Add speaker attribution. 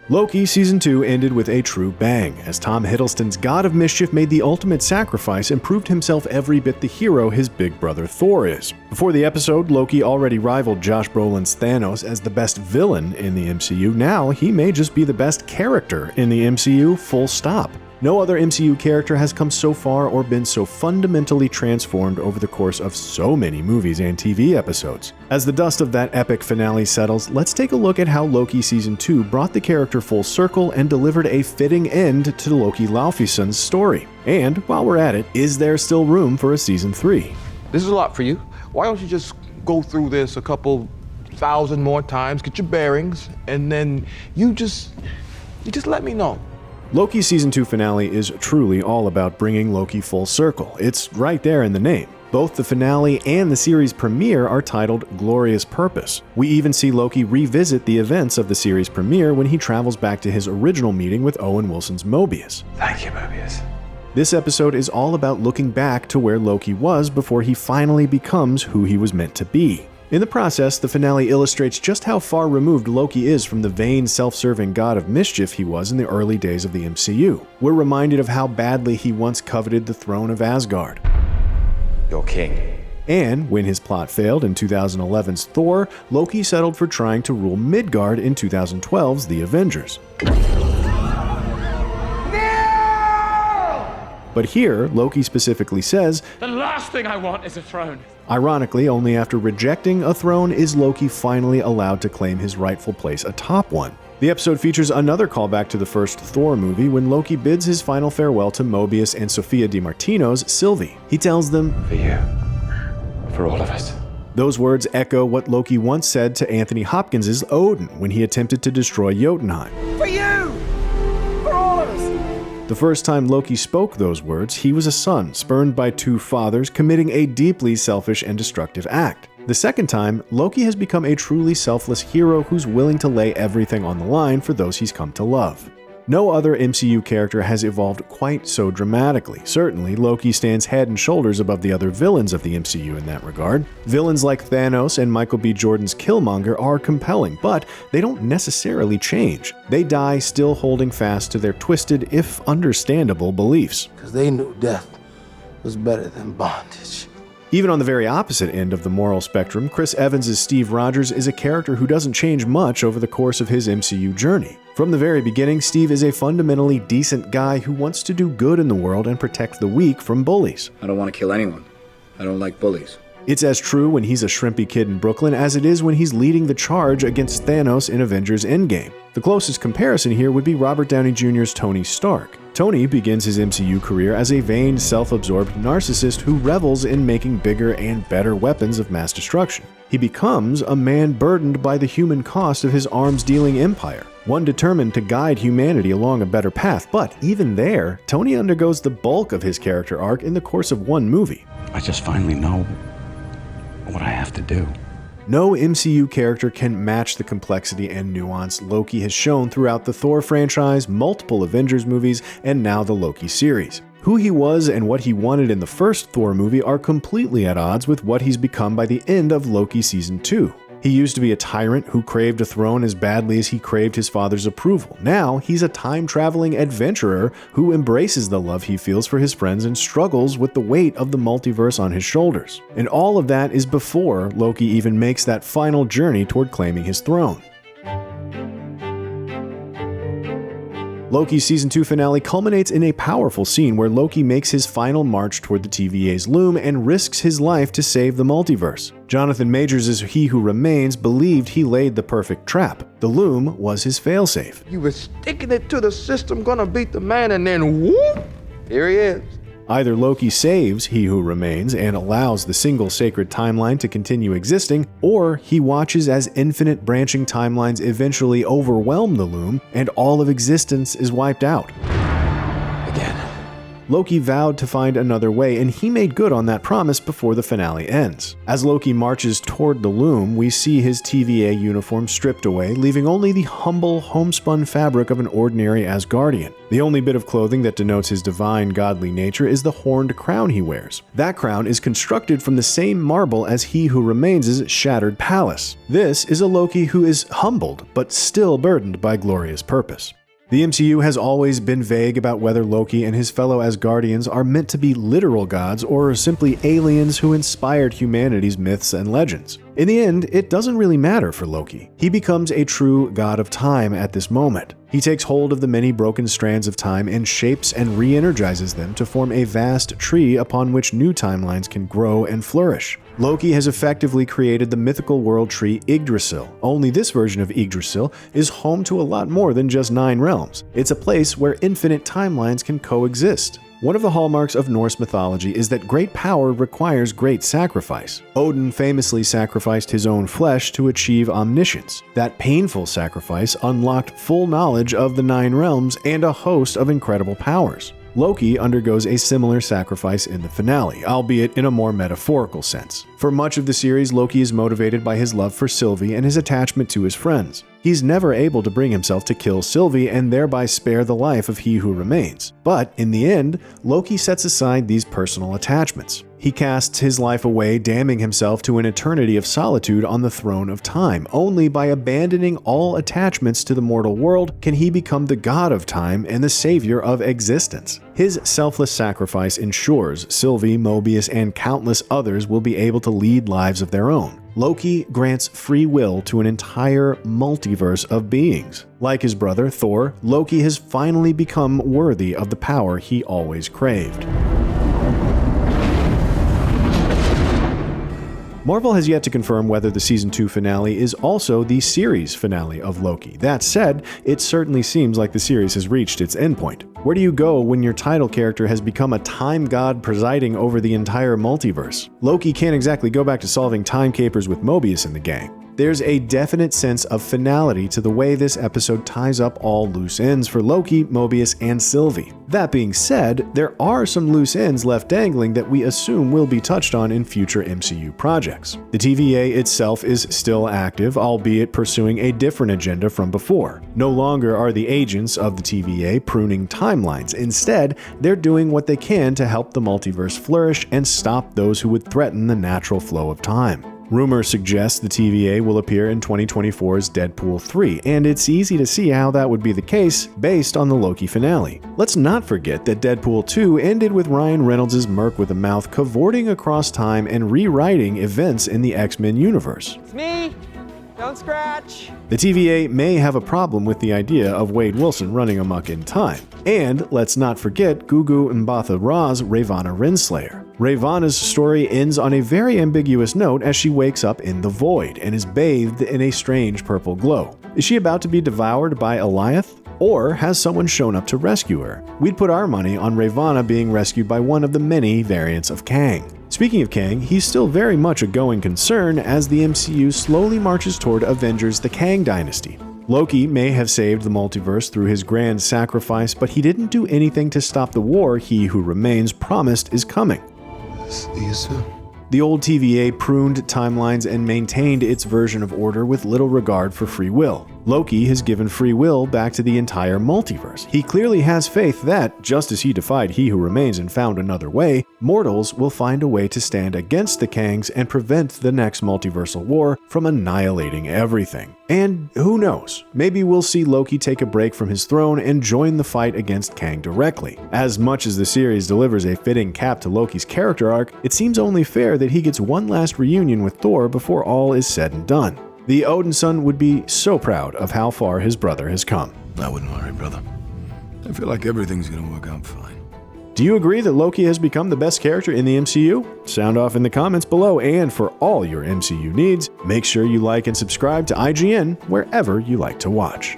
Speaker 1: Loki Season 2 ended with a true bang, as Tom Hiddleston's God of Mischief made the ultimate sacrifice and proved himself every bit the hero his big brother Thor is. Before the episode, Loki already rivaled Josh Brolin's Thanos as the best villain in the MCU. Now, he may just be the best character in the MCU, full stop. No other MCU character has come so far or been so fundamentally transformed over the course of so many movies and TV episodes. As the dust of that epic finale settles, let's take a look at how Loki Season 2 brought the character full circle and delivered a fitting end to Loki Laufeyson's story. And, while we're at it, is there still room for a Season 3?
Speaker 2: This is a lot for you. Why don't you just go through this a couple thousand more times, get your bearings, and then you just let me know.
Speaker 1: Loki Season 2 finale is truly all about bringing Loki full circle. It's right there in the name. Both the finale and the series premiere are titled Glorious Purpose. We even see Loki revisit the events of the series premiere when he travels back to his original meeting with Owen Wilson's Mobius.
Speaker 3: Thank you, Mobius.
Speaker 1: This episode is all about looking back to where Loki was before he finally becomes who he was meant to be. In the process, the finale illustrates just how far removed Loki is from the vain, self-serving god of mischief he was in the early days of the MCU. We're reminded of how badly he once coveted the throne of Asgard.
Speaker 3: Your king.
Speaker 1: And when his plot failed in 2011's Thor, Loki settled for trying to rule Midgard in 2012's The Avengers. But here, Loki specifically says,
Speaker 4: "The last thing I want is a throne."
Speaker 1: Ironically, only after rejecting a throne is Loki finally allowed to claim his rightful place atop one. The episode features another callback to the first Thor movie when Loki bids his final farewell to Mobius and Sophia di Martino's Sylvie. He tells them,
Speaker 3: "For you. For all of us."
Speaker 1: Those words echo what Loki once said to Anthony Hopkins' Odin when he attempted to destroy Jotunheim.
Speaker 5: For you! For all of us!
Speaker 1: The first time Loki spoke those words, he was a son, spurned by two fathers, committing a deeply selfish and destructive act. The second time, Loki has become a truly selfless hero who's willing to lay everything on the line for those he's come to love. No other MCU character has evolved quite so dramatically. Certainly, Loki stands head and shoulders above the other villains of the MCU in that regard. Villains like Thanos and Michael B. Jordan's Killmonger are compelling, but they don't necessarily change. They die still holding fast to their twisted, if understandable, beliefs.
Speaker 5: Because they knew death was better than bondage.
Speaker 1: Even on the very opposite end of the moral spectrum, Chris Evans' Steve Rogers is a character who doesn't change much over the course of his MCU journey. From the very beginning, Steve is a fundamentally decent guy who wants to do good in the world and protect the weak from bullies.
Speaker 6: I don't want to kill anyone. I don't like bullies.
Speaker 1: It's as true when he's a shrimpy kid in Brooklyn as it is when he's leading the charge against Thanos in Avengers Endgame. The closest comparison here would be Robert Downey Jr.'s Tony Stark. Tony begins his MCU career as a vain, self-absorbed narcissist who revels in making bigger and better weapons of mass destruction. He becomes a man burdened by the human cost of his arms-dealing empire, one determined to guide humanity along a better path. But even there, Tony undergoes the bulk of his character arc in the course of one movie.
Speaker 7: I just finally know what I have to do.
Speaker 1: No MCU character can match the complexity and nuance Loki has shown throughout the Thor franchise, multiple Avengers movies, and now the Loki series. Who he was and what he wanted in the first Thor movie are completely at odds with what he's become by the end of Loki Season 2. He used to be a tyrant who craved a throne as badly as he craved his father's approval. Now, he's a time-traveling adventurer who embraces the love he feels for his friends and struggles with the weight of the multiverse on his shoulders. And all of that is before Loki even makes that final journey toward claiming his throne. Loki's Season 2 finale culminates in a powerful scene where Loki makes his final march toward the TVA's loom and risks his life to save the multiverse. Jonathan Majors as He Who Remains believed he laid the perfect trap. The loom was his failsafe.
Speaker 2: You were sticking it to the system, gonna beat the man, and then whoop, here he is.
Speaker 1: Either Loki saves He Who Remains and allows the single sacred timeline to continue existing, or he watches as infinite branching timelines eventually overwhelm the loom and all of existence is wiped out.
Speaker 3: Again.
Speaker 1: Loki vowed to find another way, and he made good on that promise before the finale ends. As Loki marches toward the loom, we see his TVA uniform stripped away, leaving only the humble, homespun fabric of an ordinary Asgardian. The only bit of clothing that denotes his divine, godly nature is the horned crown he wears. That crown is constructed from the same marble as He Who Remains' shattered palace. This is a Loki who is humbled, but still burdened by glorious purpose. The MCU has always been vague about whether Loki and his fellow Asgardians are meant to be literal gods or simply aliens who inspired humanity's myths and legends. In the end, it doesn't really matter for Loki. He becomes a true god of time at this moment. He takes hold of the many broken strands of time and shapes and re-energizes them to form a vast tree upon which new timelines can grow and flourish. Loki has effectively created the mythical world tree Yggdrasil, only this version of Yggdrasil is home to a lot more than just 9 realms. It's a place where infinite timelines can coexist. One of the hallmarks of Norse mythology is that great power requires great sacrifice. Odin famously sacrificed his own flesh to achieve omniscience. That painful sacrifice unlocked full knowledge of the 9 realms and a host of incredible powers. Loki undergoes a similar sacrifice in the finale, albeit in a more metaphorical sense. For much of the series, Loki is motivated by his love for Sylvie and his attachment to his friends. He's never able to bring himself to kill Sylvie and thereby spare the life of He Who Remains. But in the end, Loki sets aside these personal attachments. He casts his life away, damning himself to an eternity of solitude on the throne of time. Only by abandoning all attachments to the mortal world can he become the god of time and the savior of existence. His selfless sacrifice ensures Sylvie, Mobius, and countless others will be able to lead lives of their own. Loki grants free will to an entire multiverse of beings. Like his brother Thor, Loki has finally become worthy of the power he always craved. Marvel has yet to confirm whether the Season 2 finale is also the series finale of Loki. That said, it certainly seems like the series has reached its endpoint. Where do you go when your title character has become a time god presiding over the entire multiverse? Loki can't exactly go back to solving time capers with Mobius and the gang. There's a definite sense of finality to the way this episode ties up all loose ends for Loki, Mobius, and Sylvie. That being said, there are some loose ends left dangling that we assume will be touched on in future MCU projects. The TVA itself is still active, albeit pursuing a different agenda from before. No longer are the agents of the TVA pruning timelines. Instead, they're doing what they can to help the multiverse flourish and stop those who would threaten the natural flow of time. Rumor suggests the TVA will appear in 2024's Deadpool 3, and it's easy to see how that would be the case based on the Loki finale. Let's not forget that Deadpool 2 ended with Ryan Reynolds' Merc with a Mouth cavorting across time and rewriting events in the X-Men universe.
Speaker 8: It's me! Don't scratch!
Speaker 1: The TVA may have a problem with the idea of Wade Wilson running amok in time. And let's not forget Gugu Mbatha-Raw's Ravonna Renslayer. Ravonna's story ends on a very ambiguous note as she wakes up in the void and is bathed in a strange purple glow. Is she about to be devoured by Ellice? Or has someone shown up to rescue her? We'd put our money on Ravonna being rescued by one of the many variants of Kang. Speaking of Kang, he's still very much a going concern as the MCU slowly marches toward Avengers: The Kang Dynasty. Loki may have saved the multiverse through his grand sacrifice, but he didn't do anything to stop the war He Who Remains promised is coming.
Speaker 5: See you soon.
Speaker 1: The old TVA pruned timelines and maintained its version of order with little regard for free will. Loki has given free will back to the entire multiverse. He clearly has faith that, just as he defied He Who Remains and found another way, mortals will find a way to stand against the Kangs and prevent the next multiversal war from annihilating everything. And who knows, maybe we'll see Loki take a break from his throne and join the fight against Kang directly. As much as the series delivers a fitting cap to Loki's character arc, it seems only fair that he gets one last reunion with Thor before all is said and done. The Odin son would be so proud of how far his brother has come.
Speaker 7: I wouldn't worry, brother. I feel like everything's gonna work out fine.
Speaker 1: Do you agree that Loki has become the best character in the MCU? Sound off in the comments below, and for all your MCU needs, make sure you like and subscribe to IGN wherever you like to watch.